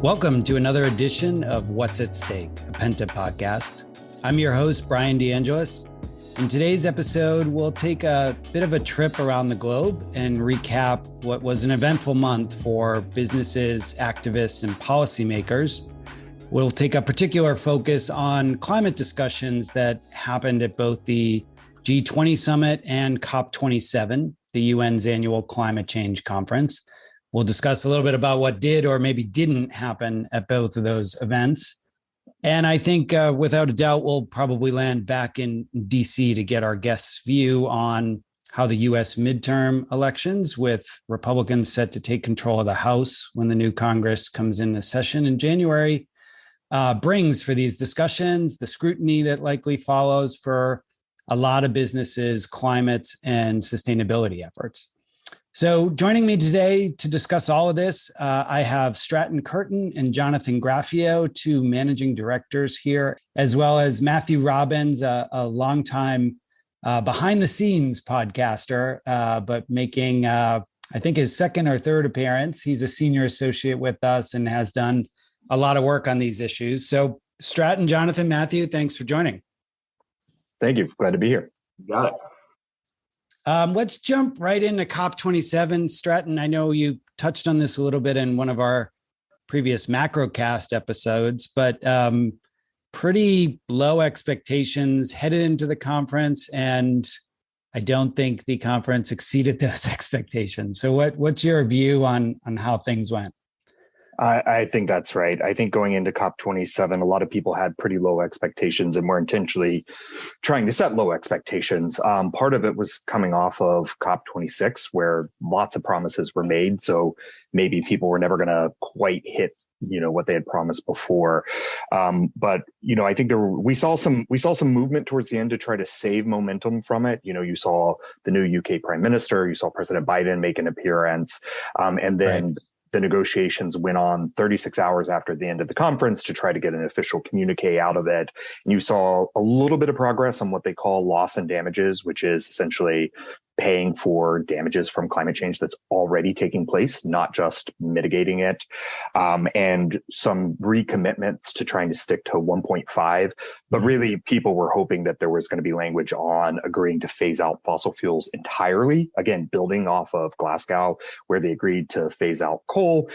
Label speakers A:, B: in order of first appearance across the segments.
A: Welcome to another edition of What's at Stake, a Penta podcast. I'm your host, Bryan. In today's episode, we'll take a bit of a trip around the globe and recap what was an eventful month for businesses, activists, and policymakers. We'll take a particular focus on climate discussions that happened at both the G20 summit and COP27, the UN's annual climate change conference. We'll discuss a little bit about what did or maybe didn't happen at both of those events. And I think without a doubt, we'll probably land back in DC to get our guests' view on how the US midterm elections, with Republicans set to take control of the House when the new Congress comes into session in January, brings for these discussions, the scrutiny that likely follows for a lot of businesses, climate and sustainability efforts. So joining me today to discuss all of this, I have Stratton, Kirton, and Jonathan Graffeo, two managing directors here, as well as Matthew Robbins, a longtime behind-the-scenes podcaster, but making, I think, his second or third appearance. He's a senior associate with us and has done a lot of work on these issues. So Stratton, Jonathan, Matthew, thanks for joining.
B: Thank you. Glad to be here.
C: You got it.
A: Let's jump right into COP27. Stratton, I know you touched on this a little bit in one of our previous Macrocast episodes, but pretty low expectations headed into the conference, and I don't think the conference exceeded those expectations. So what's your view on how things went?
B: I think that's right. I think going into COP27, a lot of people had pretty low expectations and were intentionally trying to set low expectations. Part of it was coming off of COP26, where lots of promises were made. So maybe people were never going to quite hit, what they had promised before. But I think we saw some movement towards the end to try to save momentum from it. You saw the new UK Prime Minister, you saw President Biden make an appearance, and then. Right. The negotiations went on 36 hours after the end of the conference to try to get an official communique out of it. And you saw a little bit of progress on what they call loss and damages, which is essentially paying for damages from climate change that's already taking place, not just mitigating it, and some recommitments to trying to stick to 1.5. But really, people were hoping that there was going to be language on agreeing to phase out fossil fuels entirely, again, building off of Glasgow, where they agreed to phase out coal.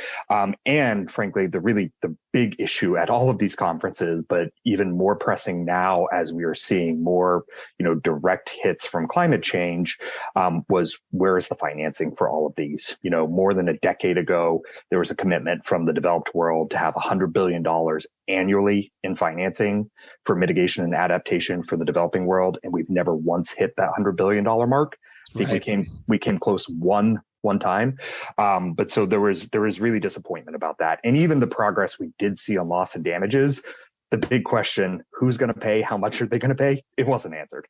B: And frankly, the big issue at all of these conferences, but even more pressing now as we are seeing more, direct hits from climate change, was where is the financing for all of these? More than a decade ago, there was a commitment from the developed world to have $100 billion annually in financing for mitigation and adaptation for the developing world. And we've never once hit that $100 billion mark. I think we came close one time. But so there was really disappointment about that. And even the progress we did see on loss and damages, the big question, who's going to pay? How much are they going to pay? It wasn't answered.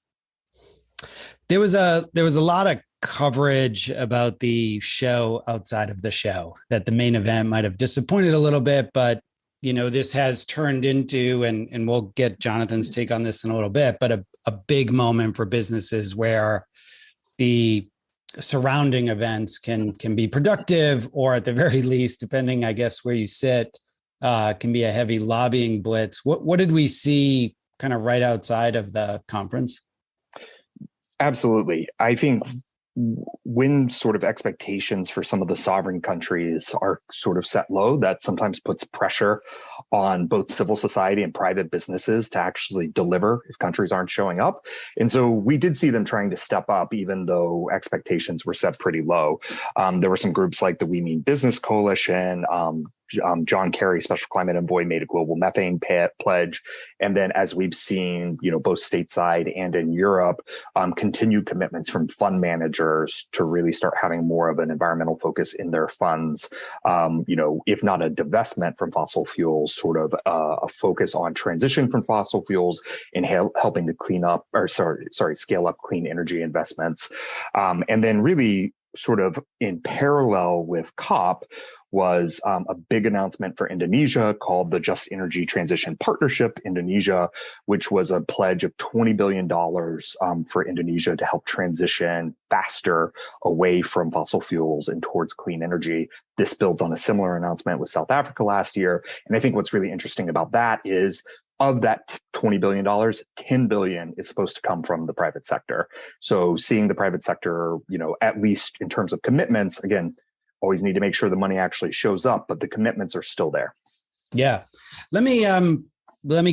A: There was a lot of coverage about the show outside of the show, that the main event might have disappointed a little bit, but this has turned into, and we'll get Jonathan's take on this in a little bit, but a big moment for businesses where the surrounding events can be productive, or at the very least, depending, I guess, where you sit, can be a heavy lobbying blitz. What did we see kind of right outside of the conference?
B: Absolutely. I think when sort of expectations for some of the sovereign countries are sort of set low, that sometimes puts pressure on both civil society and private businesses to actually deliver if countries aren't showing up. And so we did see them trying to step up, even though expectations were set pretty low. There were some groups like the We Mean Business Coalition, John Kerry, Special Climate Envoy, made a global methane pledge. And then as we've seen, both stateside and in Europe, continued commitments from fund managers to really start having more of an environmental focus in their funds. If not a divestment from fossil fuels, sort of a focus on transition from fossil fuels and helping to scale up clean energy investments. And then really sort of in parallel with COP, was a big announcement for Indonesia called the Just Energy Transition Partnership Indonesia, which was a pledge of $20 billion for Indonesia to help transition faster away from fossil fuels and towards clean energy. This builds on a similar announcement with South Africa last year. And I think what's really interesting about that is of that $20 billion, $10 billion is supposed to come from the private sector. So seeing the private sector, at least in terms of commitments, again, always need to make sure the money actually shows up, but the commitments are still there.
A: Yeah. Let me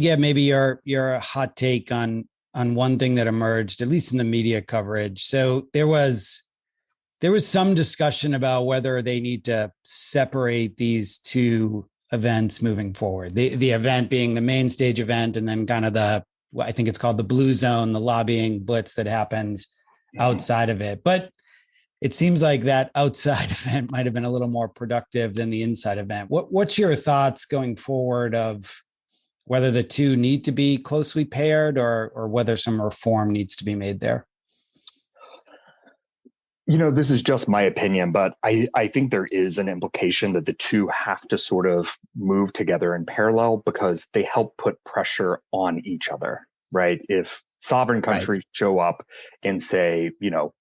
A: get maybe your hot take on one thing that emerged, at least in the media coverage. So there was some discussion about whether they need to separate these two events moving forward. The event being the main stage event, and then kind of I think it's called the blue zone, the lobbying blitz that happens outside of it. But it seems like that outside event might have been a little more productive than the inside event. What's your thoughts going forward of whether the two need to be closely paired or whether some reform needs to be made there?
B: This is just my opinion, but I think there is an implication that the two have to sort of move together in parallel because they help put pressure on each other, right? If sovereign countries show up and say,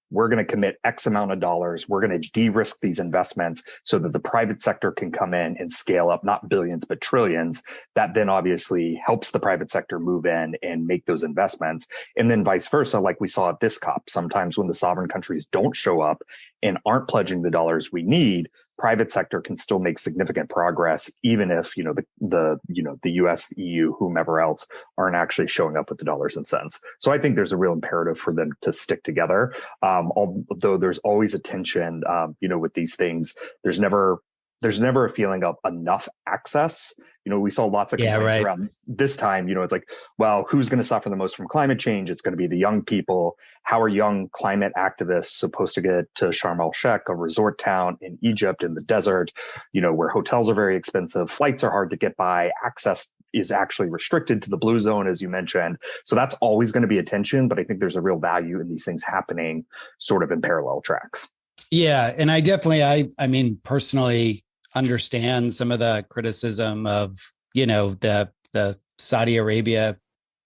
B: we're going to commit X amount of dollars, we're going to de-risk these investments so that the private sector can come in and scale up, not billions, but trillions, that then obviously helps the private sector move in and make those investments. And then vice versa, like we saw at this COP, sometimes when the sovereign countries don't show up and aren't pledging the dollars we need, private sector can still make significant progress, even if the US, EU, whomever else aren't actually showing up with the dollars and cents. So I think there's a real imperative for them to stick together. Although there's always a tension, with these things. There's never a feeling of enough access. We saw lots of complaints around this time. It's like, well, who's going to suffer the most from climate change? It's going to be the young people. How are young climate activists supposed to get to Sharm el-Sheikh, a resort town in Egypt in the desert, where hotels are very expensive, flights are hard to get by, access is actually restricted to the blue zone, as you mentioned. So that's always going to be a tension, but I think there's a real value in these things happening sort of in parallel tracks.
A: Yeah. And I definitely, I mean, personally understand some of the criticism of, the Saudi Arabia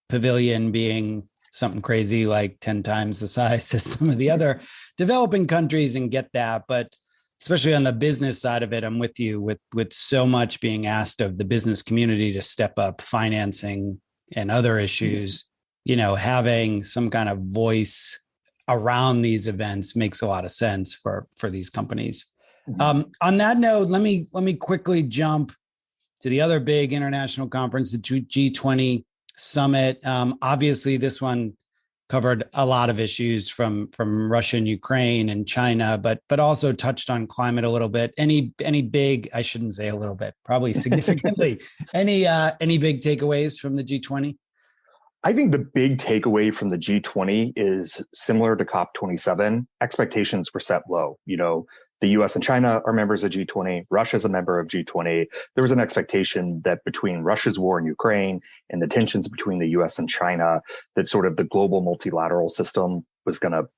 A: pavilion being something crazy, like 10 times the size as some of the other developing countries, and get that. But especially on the business side of it, I'm with you with so much being asked of the business community to step up financing and other issues, having some kind of voice around these events makes a lot of sense for these companies. On that note, let me quickly jump to the other big international conference, the G20 summit. Obviously, this one covered a lot of issues from Russia and Ukraine and China, but also touched on climate a little bit. Any big, I shouldn't say a little bit, probably significantly, any big takeaways from the G20?
B: I think the big takeaway from the G20 is similar to COP27. Expectations were set low. The US and China are members of G20. Russia's a member of G20. There was an expectation that between Russia's war in Ukraine and the tensions between the US and China, that sort of the global multilateral system was going to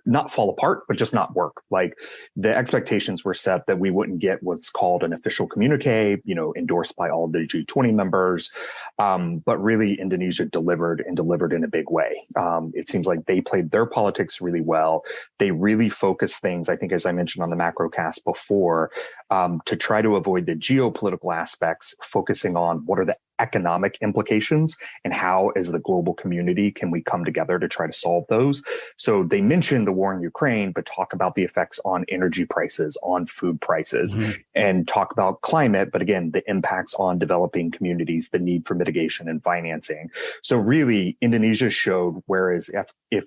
B: not fall apart, but just not work. Like the expectations were set that we wouldn't get what's called an official communique, endorsed by all the G20 members. But really Indonesia delivered in a big way. It seems like they played their politics really well. They really focused things, I think, as I mentioned on the macrocast before, to try to avoid the geopolitical aspects, focusing on what are the economic implications and how, as the global community, can we come together to try to solve those. So they mentioned the war in Ukraine, but talk about the effects on energy prices, on food prices, and talk about climate, but again, the impacts on developing communities, the need for mitigation and financing. So really, Indonesia showed, whereas if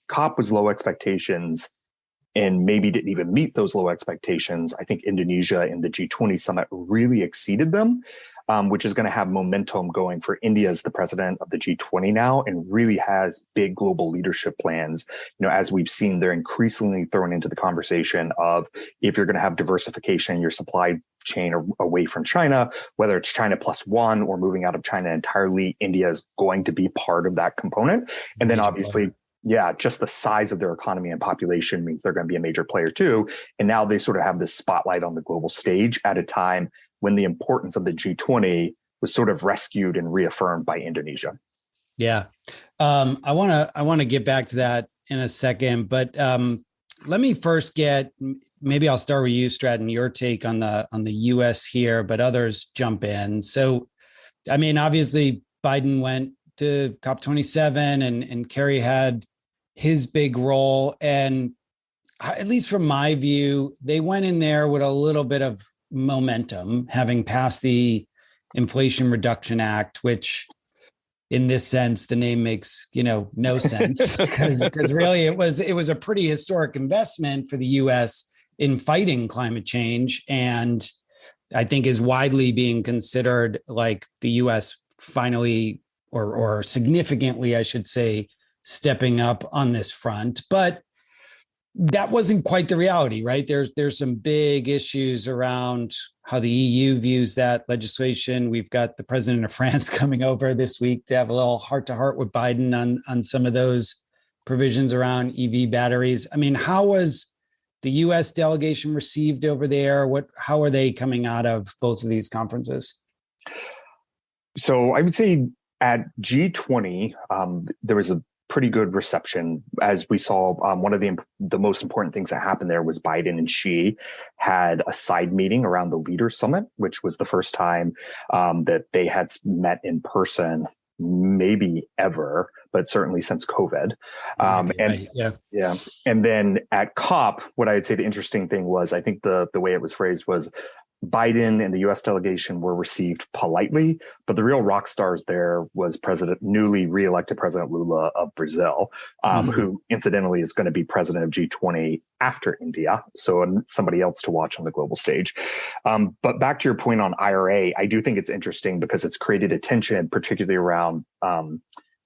B: COP was low expectations and maybe didn't even meet those low expectations, I think Indonesia in the G20 summit really exceeded them. Which is going to have momentum going for India as the president of the G20 now, and really has big global leadership plans. As we've seen, they're increasingly thrown into the conversation of if you're going to have diversification in your supply chain away from China, whether it's China plus one or moving out of China entirely, India is going to be part of that component. And then obviously Yeah, just the size of their economy and population means they're going to be a major player too. And now they sort of have this spotlight on the global stage at a time when the importance of the G20 was sort of rescued and reaffirmed by Indonesia.
A: Yeah. I want to get back to that in a second, but let me first maybe I'll start with you, Stratton, your take on the US here, but others jump in. So, I mean, obviously Biden went to COP27 and Kerry had his big role. And at least from my view, they went in there with a little bit of momentum, having passed the Inflation Reduction Act, which in this sense, the name makes, no sense because really it was a pretty historic investment for the US in fighting climate change. And I think is widely being considered like the US finally or significantly, I should say, stepping up on this front. But that wasn't quite the reality, right? There's some big issues around how the EU views that legislation. We've got the president of France coming over this week to have a little heart-to-heart with Biden on some of those provisions around EV batteries. I mean, how was the US delegation received over there? How are they coming out of both of these conferences?
B: So I would say at G20, there was a pretty good reception. As we saw, one of the most important things that happened there was Biden and Xi had a side meeting around the Leaders Summit, which was the first time that they had met in person, maybe ever, but certainly since COVID. And then at COP, what I would say the interesting thing was, I think the way it was phrased was Biden and the U.S. delegation were received politely, but the real rock stars there was newly reelected President Lula of Brazil, who incidentally is going to be president of G20 after India. So somebody else to watch on the global stage. But back to your point on IRA, I do think it's interesting because it's created attention, particularly around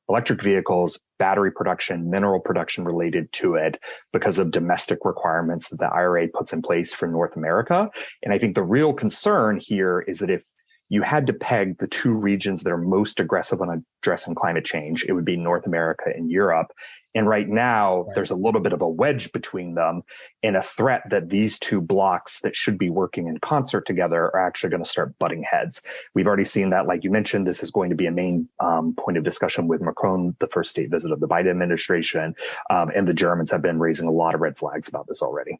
B: electric vehicles, battery production, mineral production related to it because of domestic requirements that the IRA puts in place for North America. And I think the real concern here is that if you had to peg the two regions that are most aggressive on addressing climate change, it would be North America and Europe. And right now, there's a little bit of a wedge between them and a threat that these two blocks that should be working in concert together are actually going to start butting heads. We've already seen that, like you mentioned, this is going to be a main point of discussion with Macron, the first state visit of the Biden administration. And the Germans have been raising a lot of red flags about this already.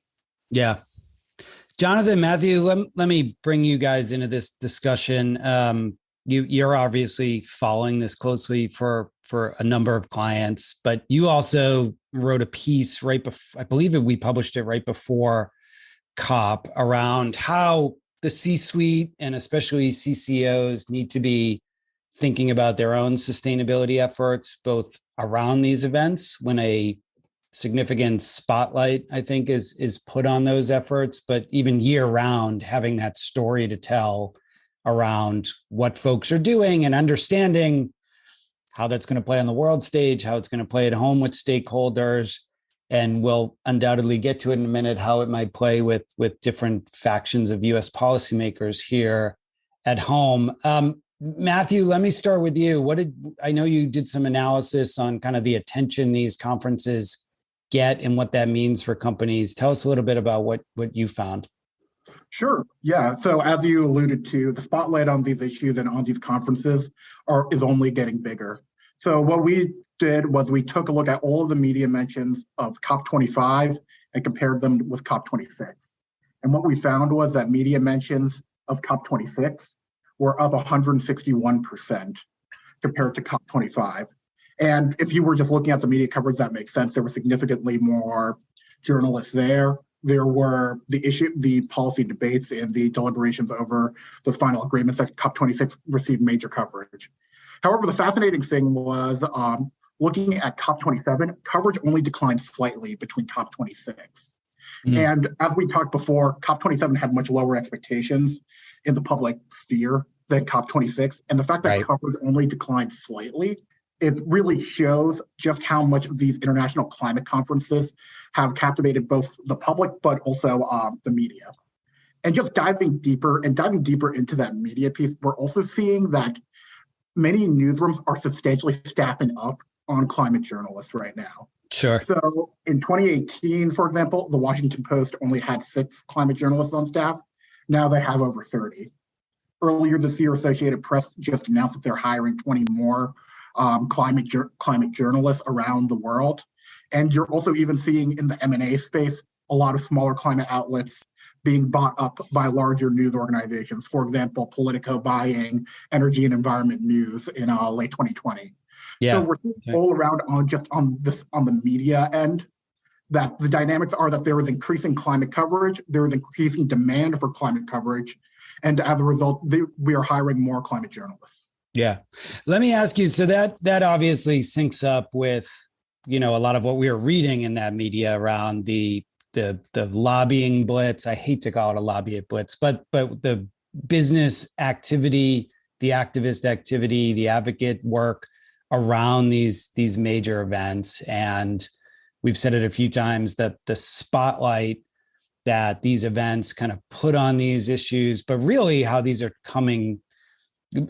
A: Yeah. Jonathan, Matthew, let me bring you guys into this discussion. You're obviously following this closely for a number of clients, but you also wrote a piece right before, I believe we published it right before COP, around how the C-suite and especially CCOs need to be thinking about their own sustainability efforts, both around these events when a significant spotlight, I think, is put on those efforts, but even year round, having that story to tell around what folks are doing and understanding how that's going to play on the world stage, how it's going to play at home with stakeholders. And we'll undoubtedly get to it in a minute, how it might play with different factions of US policymakers here at home. Matthew, let me start with you. I know you did some analysis on kind of the attention these conferences get and what that means for companies. Tell us a little bit about what you found.
C: Sure. Yeah. So as you alluded to, the spotlight on these issues and on these conferences is only getting bigger. So what we did was we took a look at all of the media mentions of COP25 and compared them with COP26. And what we found was that media mentions of COP26 were up 161% compared to COP25. And if you were just looking at the media coverage, that makes sense. There were significantly more journalists there. There were the policy debates and the deliberations over the final agreements that COP26 received major coverage. However, the fascinating thing was looking at COP27, coverage only declined slightly between COP26. And as we talked before, COP27 had much lower expectations in the public sphere than COP26. And the fact that coverage only declined slightly, it really shows just how much these international climate conferences have captivated both the public, but also the media. And just diving deeper into that media piece, we're also seeing that many newsrooms are substantially staffing up on climate journalists right now.
A: Sure.
C: So in 2018, for example, the Washington Post only had 6 climate journalists on staff. Now they have over 30. Earlier this year, Associated Press just announced that they're hiring 20 more climate journalists around the world. And you're also even seeing in the M&A space, a lot of smaller climate outlets being bought up by larger news organizations. For example, Politico buying Energy and Environment News in late 2020.
A: Yeah.
C: So we're seeing all around on the media end that the dynamics are that there is increasing climate coverage, there is increasing demand for climate coverage, and as a result, we are hiring more climate journalists.
A: Yeah. Let me ask you, so that obviously syncs up with, a lot of what we are reading in that media around the lobbying blitz. I hate to call it a lobbying blitz, but the business activity, the activist activity, the advocate work around these major events. And we've said it a few times that the spotlight that these events kind of put on these issues, but really how these are coming,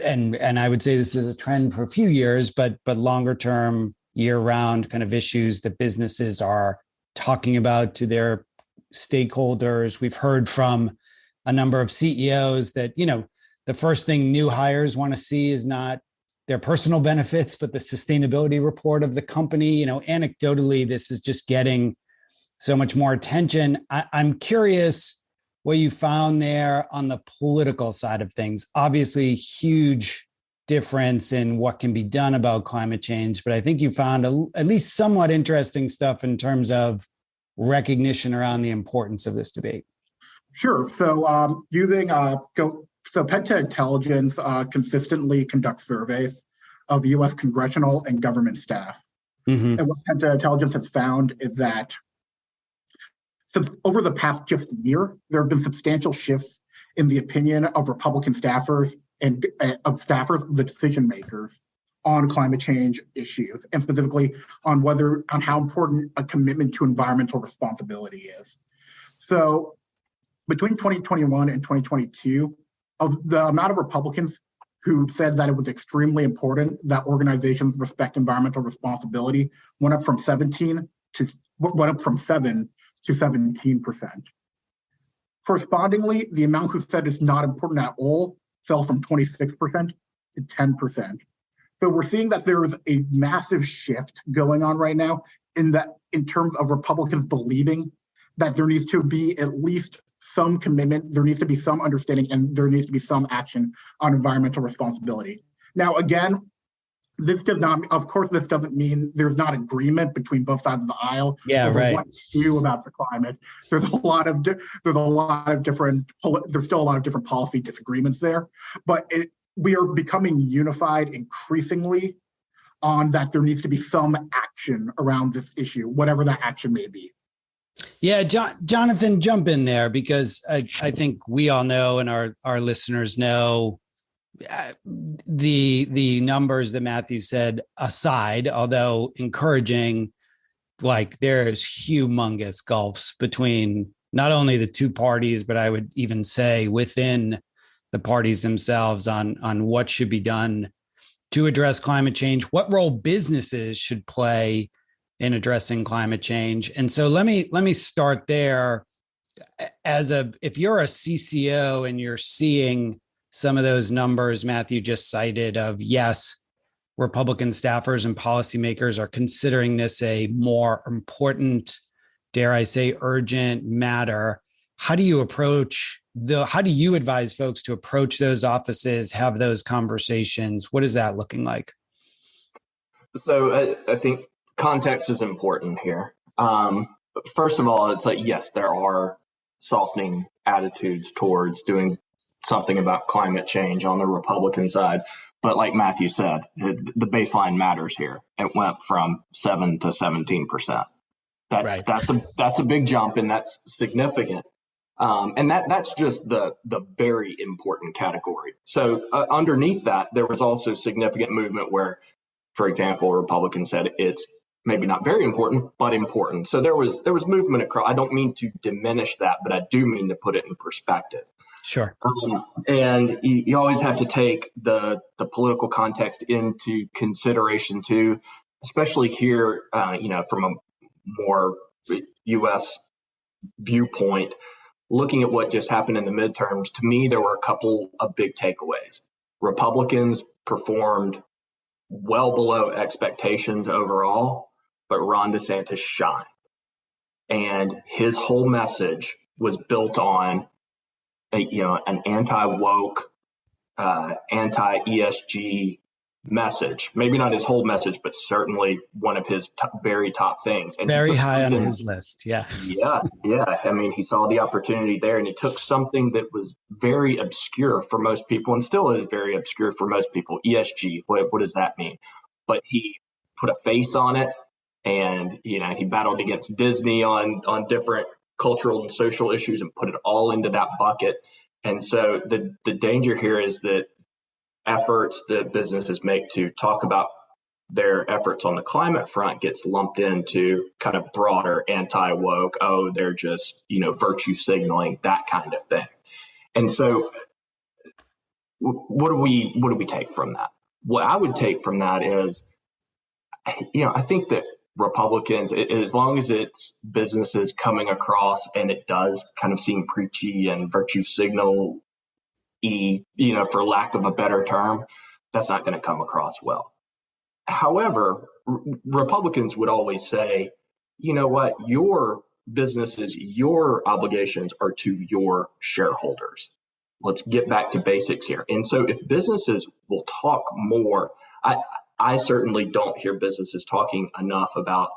A: and I would say this is a trend for a few years, but longer term, year-round kind of issues that businesses are talking about to their stakeholders. We've heard from a number of CEOs that, the first thing new hires want to see is not their personal benefits, but the sustainability report of the company. Anecdotally, this is just getting so much more attention. I'm curious what you found there on the political side of things. Obviously, huge difference in what can be done about climate change, but I think you found at least somewhat interesting stuff in terms of recognition around the importance of this debate.
C: Sure. So using Penta Intelligence consistently conducts surveys of U.S. congressional and government staff. Mm-hmm. And what Penta Intelligence has found is that over the past just year, there have been substantial shifts in the opinion of Republican staffers and the decision makers on climate change issues, and specifically on how important a commitment to environmental responsibility is. So between 2021 and 2022, of the amount of Republicans who said that it was extremely important that organizations respect environmental responsibility went up from 7 to 17%. Correspondingly, the amount who said it's not important at all fell from 26% to 10%. So we're seeing that there is a massive shift going on right now in terms of Republicans believing that there needs to be at least some commitment, there needs to be some understanding, and there needs to be some action on environmental responsibility. Now, again, this doesn't mean there's not agreement between both sides of the aisle.
A: Yeah, right.
C: What to do about the climate. There's still a lot of different policy disagreements there, but we are becoming unified increasingly on that there needs to be some action around this issue, whatever that action may be.
A: Yeah, Jonathan, jump in there, because I think we all know, and our listeners know, the numbers that Matthew said aside, although encouraging, like there's humongous gulfs between not only the two parties, but I would even say within the parties themselves on what should be done to address climate change, what role businesses should play in addressing climate change. And so let me start there. If you're a CCO and you're seeing some of those numbers Matthew just cited of, yes, Republican staffers and policymakers are considering this a more important, dare I say, urgent matter. How do you advise folks to approach those offices, have those conversations? What is that looking like?
D: So I think context is important here. First of all, it's like, yes, there are softening attitudes towards doing something about climate change on the Republican side. But like Matthew said, the baseline matters here. It went from 7 to 17%. That's a big jump, and that's significant. And that's just the very important category. So underneath that, there was also significant movement where, for example, Republicans said it's maybe not very important, but important. So there was movement across. I don't mean to diminish that, but I do mean to put it in perspective.
A: Sure.
D: And you always have to take the political context into consideration too, especially here, from more U.S. viewpoint, looking at what just happened in the midterms, to me, there were a couple of big takeaways. Republicans performed well below expectations overall, but Ron DeSantis shined. And his whole message was built on an anti-woke, anti-ESG message. Maybe not his whole message, but certainly one of his very top things. And
A: very high on his list. Yeah.
D: Yeah. I mean, he saw the opportunity there, and he took something that was very obscure for most people and still is very obscure for most people. ESG, what does that mean? But he put a face on it, and, he battled against Disney on different cultural and social issues and put it all into that bucket. And so the danger here is that efforts that businesses make to talk about their efforts on the climate front gets lumped into kind of broader anti-woke, they're just, virtue signaling, that kind of thing. And so what do we take from that? What I would take from that is, I think that Republicans, as long as it's businesses coming across and it does kind of seem preachy and virtue signal for lack of a better term, that's not going to come across well. However, Republicans would always say, you know what, your businesses, your obligations are to your shareholders. Let's get back to basics here. And so if businesses will talk more, I certainly don't hear businesses talking enough about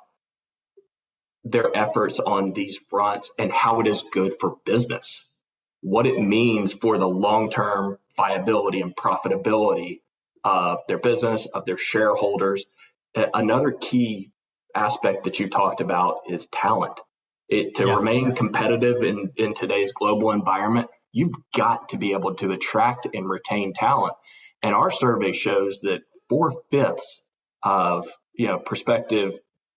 D: their efforts on these fronts and how it is good for business, what it means for the long-term viability and profitability of their business, of their shareholders. Another key aspect that you talked about is talent. To remain competitive in today's global environment, you've got to be able to attract and retain talent. And our survey shows that 4/5 of prospective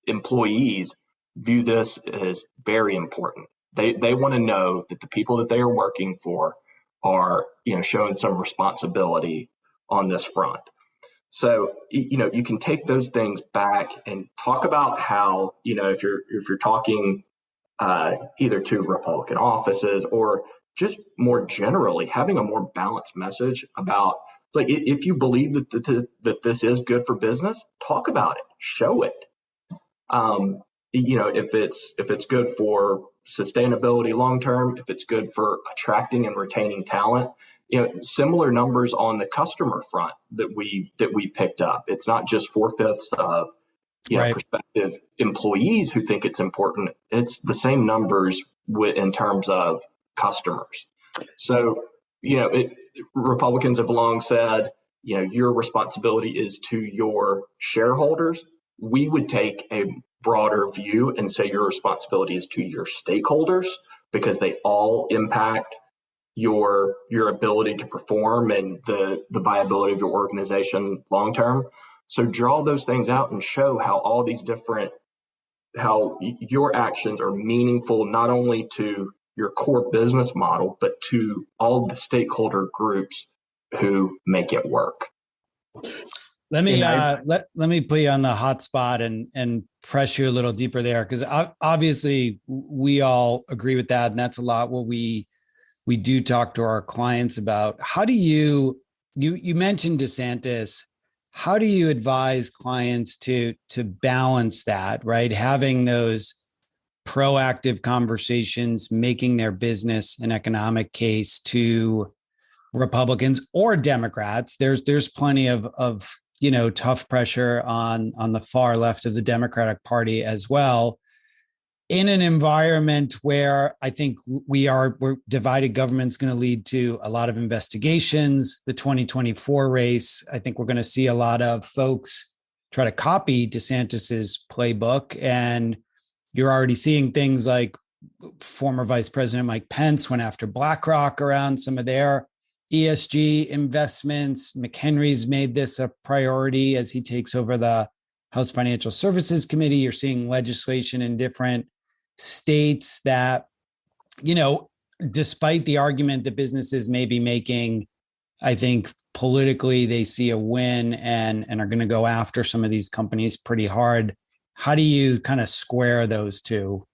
D: employees view this as very important. They want to know that the people that they are working for are showing some responsibility on this front. So you can take those things back and talk about how if you're talking either to Republican offices or just more generally having a more balanced message about, it's like, if you believe that this is good for business, talk about it, show it. If it's good for sustainability long term, if it's good for attracting and retaining talent, similar numbers on the customer front that we picked up. It's not just 4/5 of
A: right.
D: prospective employees who think it's important. It's the same numbers in terms of customers. So Republicans have long said, your responsibility is to your shareholders. We would take a broader view and say your responsibility is to your stakeholders, because they all impact your ability to perform and the viability of your organization long term. So draw those things out and show how how your actions are meaningful, not only to your core business model, but to all the stakeholder groups who make it work.
A: Let me let me put you on the hot spot and press you a little deeper there, because obviously we all agree with that, and that's a lot what we do talk to our clients about. How do you mentioned DeSantis? How do you advise clients to balance that, right? Having those proactive conversations, making their business and economic case to Republicans or Democrats. There's plenty of tough pressure on the far left of the Democratic Party as well, in an environment where I think we're divided government's going to lead to a lot of investigations. The 2024 race, I think we're going to see a lot of folks try to copy DeSantis's playbook. And you're already seeing things like former Vice President Mike Pence went after BlackRock around some of their ESG investments. McHenry's made this a priority as he takes over the House Financial Services Committee. You're seeing legislation in different states that, despite the argument that businesses may be making, I think politically they see a win and are going to go after some of these companies pretty hard. How do you kind of square those two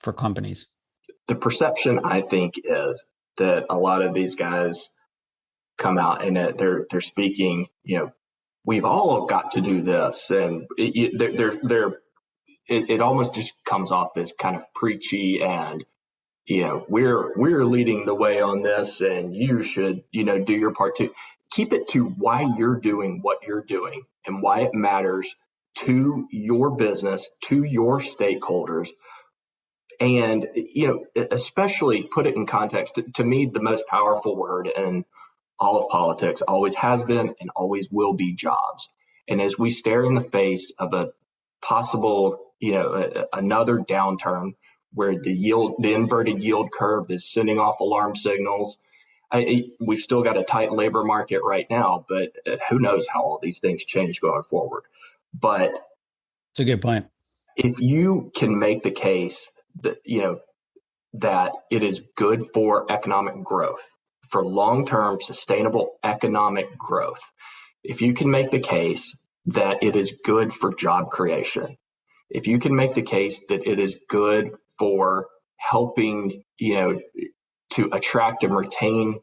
A: for companies?
D: The perception, I think, is that a lot of these guys come out and they're speaking, we've all got to do this, and it almost just comes off as kind of preachy, and we're leading the way on this, and you should do your part too. Keep it to why you're doing what you're doing and why it matters to your business, to your stakeholders. And especially put it in context. To me, the most powerful word in all of politics always has been and always will be jobs. And as we stare in the face of a possible another downturn where the inverted yield curve is sending off alarm signals. We've still got a tight labor market right now, but who knows how all these things change going forward. But
A: it's a good point.
D: If you can make the case that, that it is good for economic growth, for long-term sustainable economic growth, if you can make the case that it is good for job creation, if you can make the case that it is good for helping, to attract and retain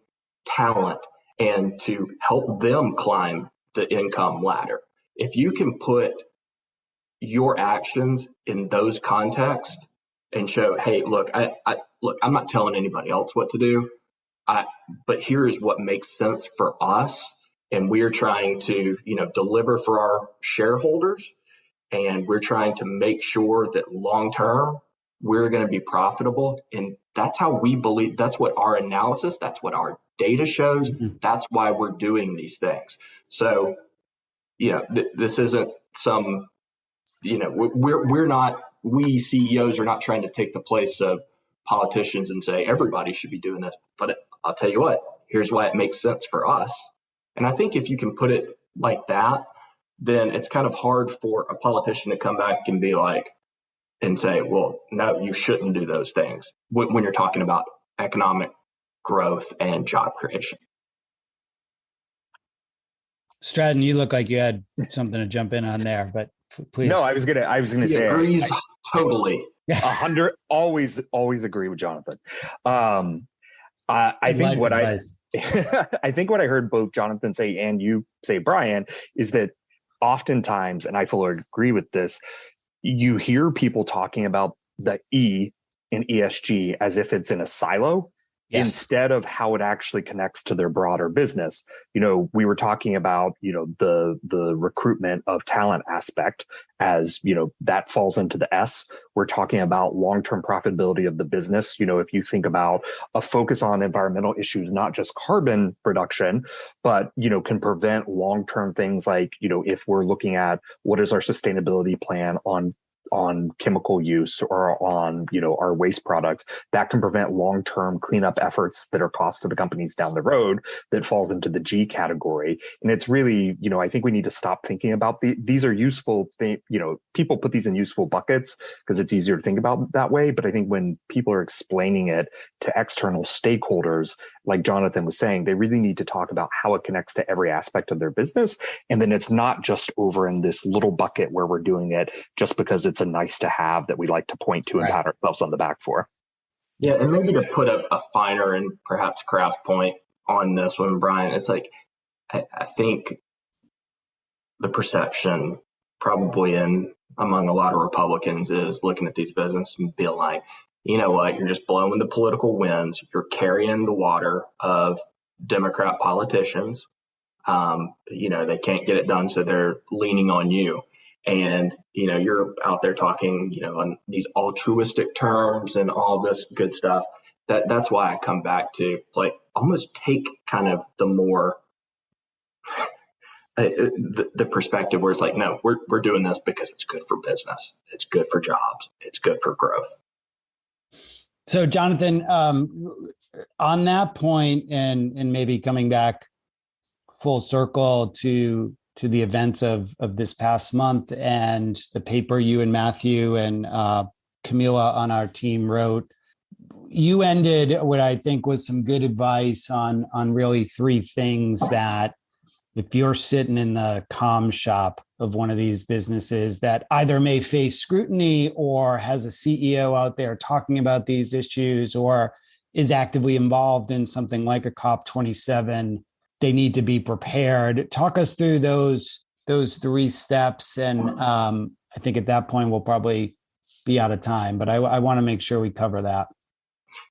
D: talent and to help them climb the income ladder, if you can put your actions in those contexts and show, hey, look, I'm not telling anybody else what to do, but here is what makes sense for us, and we're trying to, deliver for our shareholders. And we're trying to make sure that long term, we're going to be profitable. And that's how we believe. That's what our analysis, that's what our data shows. Mm-hmm. That's why we're doing these things. So, this isn't some, we're not, we CEOs are not trying to take the place of politicians and say everybody should be doing this. But I'll tell you what, here's why it makes sense for us. And I think if you can put it like that, then it's kind of hard for a politician to come back and be like, and say, well, no, you shouldn't do those things when you're talking about economic growth and job creation.
B: Stratton,
A: you look like you had something to jump in on there, but please.
B: No, I was gonna say
D: agrees totally.
B: 100. Always agree with Jonathan. I think what I think what I heard both Jonathan say and you say, Bryan, is that oftentimes, and I fully agree with this, you hear people talking about the E in ESG as if it's in a silo. Yes. Instead of how it actually connects to their broader business. We were talking about, the recruitment of talent aspect as, that falls into the S. We're talking about long-term profitability of the business. If you think about a focus on environmental issues, not just carbon reduction, but, can prevent long-term things like, if we're looking at what is our sustainability plan on chemical use or on, our waste products, that can prevent long-term cleanup efforts that are cost to the companies down the road, that falls into the G category. And it's really, I think we need to stop thinking about these are useful people put these in useful buckets because it's easier to think about that way. But I think when people are explaining it to external stakeholders, like Jonathan was saying, they really need to talk about how it connects to every aspect of their business. And then it's not just over in this little bucket where we're doing it just because it's a nice to have that we like to point to and pat ourselves on the back for.
D: Yeah, and maybe to put a finer and perhaps crass point on this one, Bryan, it's like, I think the perception probably among a lot of Republicans is looking at these businesses and being like, you know what, you're just blowing the political winds. You're carrying the water of Democrat politicians. They can't get it done, so they're leaning on you. And, you're out there talking, on these altruistic terms and all this good stuff. That's why I come back to, it's like almost take kind of the more, the perspective where it's like, no, we're doing this because it's good for business. It's good for jobs. It's good for growth.
A: So Jonathan, on that point and maybe coming back full circle to the events of this past month and the paper you and Matthew and Camila on our team wrote, you ended what I think was some good advice on really three things that if you're sitting in the comm shop of one of these businesses that either may face scrutiny or has a CEO out there talking about these issues or is actively involved in something like a COP27, they need to be prepared. Talk us through those three steps. And I think at that point, we'll probably be out of time, but I want to make sure we cover that.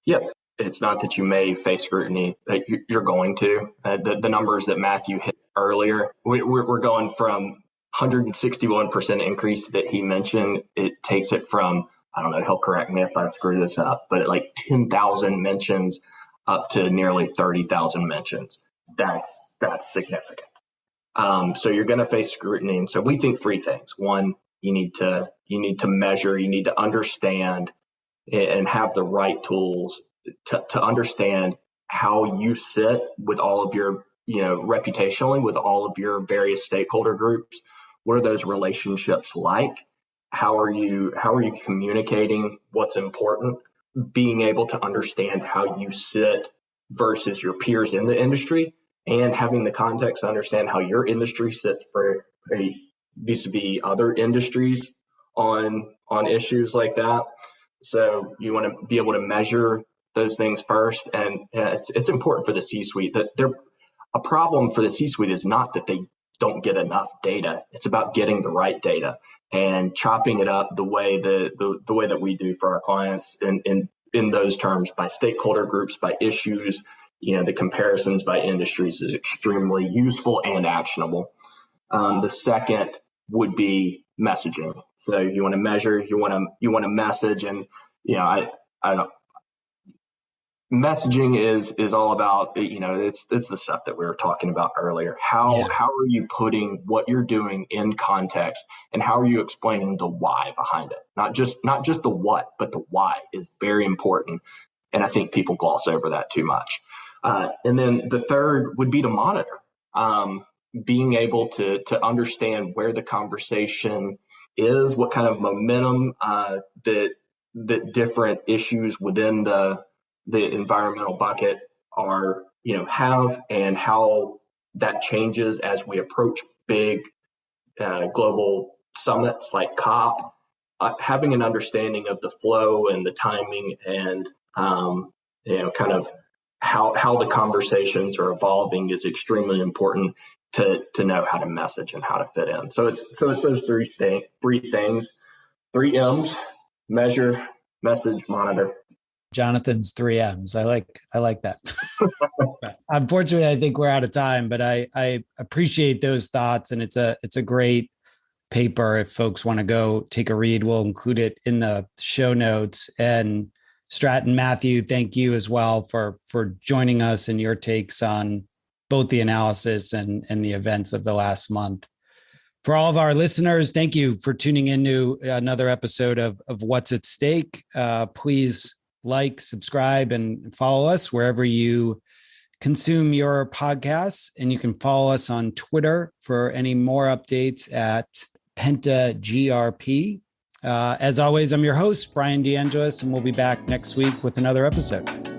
D: Yep. It's not that you may face scrutiny, that you're going to. The numbers that Matthew hit earlier, we're going from 161% increase that he mentioned. It takes it from, I don't know, he'll correct me if I screw this up, but like 10,000 mentions up to nearly 30,000 mentions. That's significant. So you're going to face scrutiny. And so we think three things. One, you need to measure, you need to understand and have the right tools to understand how you sit with all of your, reputationally with all of your various stakeholder groups. What are those relationships like? How are you communicating what's important? Being able to understand how you sit versus your peers in the industry, and having the context to understand how your industry sits for vis-a-vis other industries on issues like that. So you want to be able to measure those things first. And it's important for the C-suite that a problem for the C-suite is not that they don't get enough data. It's about getting the right data and chopping it up the way that we do for our clients in those terms, by stakeholder groups, by issues. The comparisons by industries is extremely useful and actionable. The second would be messaging. So you want to measure, you want to message, and messaging is all about, it's the stuff that we were talking about earlier. How are you putting what you're doing in context, and how are you explaining the why behind it? Not just the what, but the why is very important. And I think people gloss over that too much. And then the third would be to monitor, being able to understand where the conversation is, what kind of momentum that different issues within the environmental bucket are, have, and how that changes as we approach big global summits like COP. Having an understanding of the flow and the timing and kind of how the conversations are evolving is extremely important to know how to message and how to fit in. So it's those three things, 3 M's: measure, message, monitor.
A: Jonathan's 3 M's. I like that. Unfortunately, I think we're out of time, but I appreciate those thoughts, and it's a great paper. If folks want to go take a read, we'll include it in the show notes. And Stratton, Matthew, thank you as well for joining us and your takes on both the analysis and the events of the last month. For all of our listeners, thank you for tuning into another episode of What's at Stake. Please like, subscribe, and follow us wherever you consume your podcasts. And you can follow us on Twitter for any more updates at Penta GRP. As always, I'm your host, Bryan DeAngelis, and we'll be back next week with another episode.